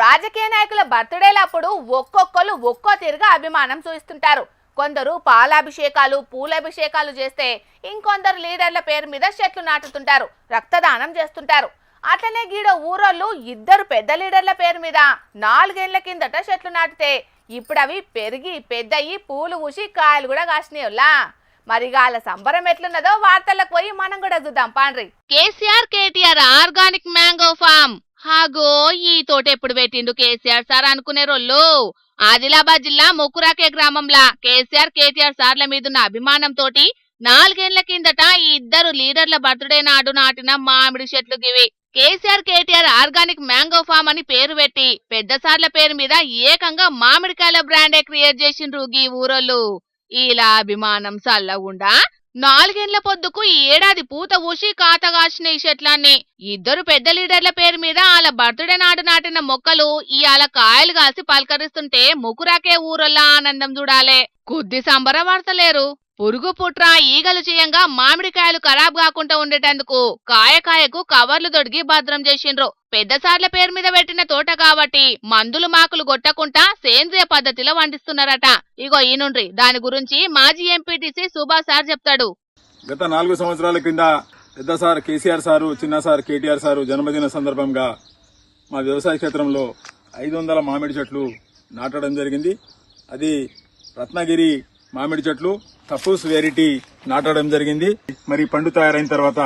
రాజకీయ నాయకుల బర్త్డేలప్పుడు ఒక్కొక్కరు ఒక్కో తీరుగా అభిమానం చూపిస్తుంటారు. కొందరు పాలాభిషేకాలు పూలాభిషేకాలు చేస్తే ఇంకొందరు లీడర్ల పేరు మీద చెట్లు నాటుతుంటారు, రక్తదానం చేస్తుంటారు. అట్లనే గీడ ఊరోళ్ళు ఇద్దరు పెద్ద లీడర్ల పేరు మీద 4 ఏళ్ల కిందట చెట్లు నాటితే ఇప్పుడు అవి పెరిగి పెద్దయి పూలు పూసి కాయలు కూడా కాసినాయోలా. మరి వాళ్ళ సంబరం ఎట్లున్నదో వార్తలకు పోయి మనం కూడా చూద్దాం పాండ్రి. KCR KTR organic mango farm హాగో ఈ తోట ఎప్పుడు పెట్టిండు కేసీఆర్ సార్ అనుకునే రోళ్ళు. ఆదిలాబాద్ జిల్లా మొక్కురాకే గ్రామంలో కేసీఆర్ కేటీఆర్ సార్ల మీదున్న అభిమానం తోటి 4 ఏళ్ల కిందట ఈ ఇద్దరు లీడర్ల బర్త్డే నాడు నాటిన మామిడి చెట్లు గివి. KCR KTR organic mango farm అని పేరు పెట్టి పెద్ద సార్ల పేరు మీద ఏకంగా మామిడికాయల బ్రాండే క్రియేట్ చేసిండ్రు గీ ఊరోళ్ళు. ఇలా అభిమానం సల్లగుండా 4 ఏళ్ల పొద్దుకు ఈ ఏడాది పూత ఊసి కాతగాసిన ఈ చెట్లన్నీ ఇద్దరు పెద్ద లీడర్ల పేరు మీద వాళ్ళ బర్త్డే నాడు నాటిన మొక్కలు ఇవాళ కాయలు కాసి పలకరిస్తుంటే ముకురాకే ఊరల్లా ఆనందం చూడాలే. కొద్ది సంబరపడతలేరు. పురుగు పుట్ర ఈగలు చేయంగా మామిడికాయలు ఖరాబ్ కాకుండా ఉండేటందుకు కాయకాయకు కవర్లు దొడిగి భద్రం చేసిండ్రు. పెద్ద సార్ల పేరు మీద పెట్టిన తోట కాబట్టి మందులు మాకులు కొట్టకుండా సేంద్రియ పద్ధతిలో వండిస్తున్నారట. ఇగో ఈనుండ్రి దాని గురించి మాజీ ఎంపీటీసీ సుభాష్ సార్ చెప్తాడు. గత 4 సంవత్సరాల కింద పెద్ద సార్ కేసీఆర్ సారు, చిన్న సార్ కేటీఆర్ సారు జన్మదిన సందర్భంగా మా వ్యవసాయ క్షేత్రంలో 500 మామిడి చెట్లు నాటడం జరిగింది. అది రత్నగిరి మామిడి చెట్లు తఫూస్ వెరైటీ నాటడం జరిగింది. మరి పండు తయారైన తర్వాత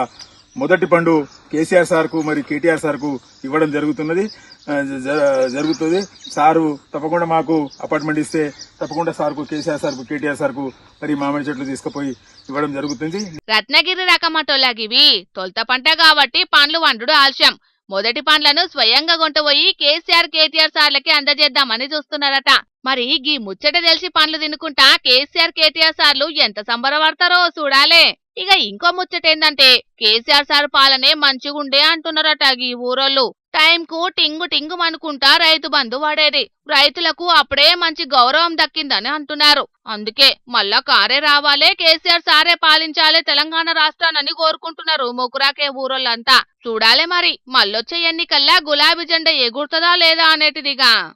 మొదటి పండు కేసీఆర్ సార్ కు మరి కేటీఆర్ సార్ కు ఇవ్వడం జరుగుతుంది. సారు తప్పకుండా మాకు అపార్ట్మెంట్ ఇస్తే తప్పకుండా సార్ కు కేసీఆర్ సార్ కు కేటీఆర్ సార్ కు మరి మామిడి చెట్లు తీసుకుపోయి ఇవ్వడం జరుగుతుంది. రత్నగిరి రకమటోలాగివి తొలత పంట కాబట్టి పండ్లు వండుడు ఆలస్యం. మొదటి పండ్లను స్వయంగా కొంటపోయి కేసీఆర్ కేటీఆర్ సార్లకి అందజేద్దామని చూస్తున్నారట. మరి గీ ముచ్చట తెలిసి పండ్లు తినుకుంటా కేసీఆర్ కేటీఆర్ సార్లు ఎంత సంబరపడతారో చూడాలే. ఇక ఇంకో ముచ్చటేందంటే కేసీఆర్ సార్ పాలనే మంచిగుండే అంటున్నారట గీ ఊరోళ్ళు. టైంకు టింగు టింగు అనుకుంటా రైతు బంధు పడేది. రైతులకు అప్పుడే మంచి గౌరవం దక్కిందని అంటున్నారు. అందుకే మళ్ళా కారే రావాలే, కేసీఆర్ సారే పాలించాలే తెలంగాణ రాష్ట్రాన్ని కోరుకుంటున్నారు మొకురాకే ఊరోళ్ళంతా. చూడాలే మరి మళ్ళొచ్చే ఎన్నికల్లా గులాబీ జెండా ఎగురుతుందా లేదా అనేటిదిగా.